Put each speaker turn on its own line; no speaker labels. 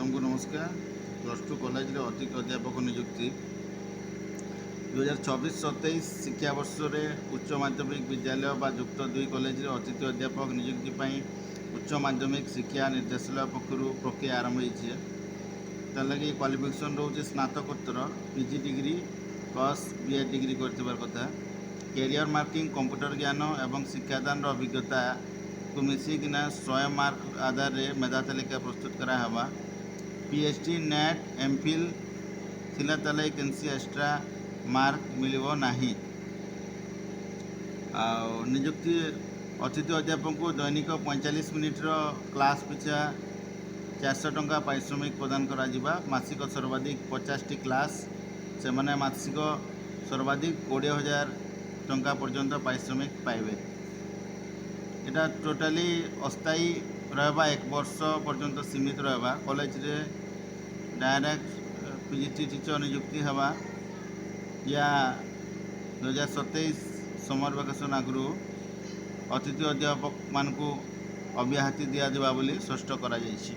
सबको नमस्कार। +2 कॉलेज रे अतिथि अध्यापक नियुक्ति 2024-27 शिक्षावर्ष में उच्च माध्यमिक विद्यालय बा युक्त 2 कॉलेज रे अतिथि अध्यापक नियुक्ति पाई उच्च माध्यमिक शिक्षा निर्देशालय पक्षर प्रक्रिया आरंभ होइछे। तार लगी क्वालिफिकेशन रोचे स्नातकोत्तर PG degree plus B Ed degree करथिबार कथा। कैरियर मार्किंग कंप्यूटर ज्ञान एवं शिक्षादान अभिज्ञता को मिसिकिना 100 मार्क आधार रे मेधा तालिका प्रस्तुत करा हवा। पीएचडी नेट एमफिल थिला ताले कैंसी एक्स्ट्रा मार्क मिलिबो नाही। नियुक्ति अतिथि अध्यापक को दैनिक 45 मिनिट क्लास पिछा 400 टंका पारिश्रमिक प्रदान करा जिबा। मासिक सर्वाधिक 50 टी क्लास से माने मासिक सर्वाधिक 20,000 टंका पर्यंत पारिश्रमिक पाइबे। इटा टोटाली अस्थायी रहबा 1 वर्ष पर्यंत सीमित रहबा। कॉलेज रे डायरेक्ट पीजीटी टीचर नियुक्ति हवा या 2027 समर वेकेशन आगु अतिथि अध्यापक मान को अव्याहति दिया बोली स्पष्ट करा जाइछि।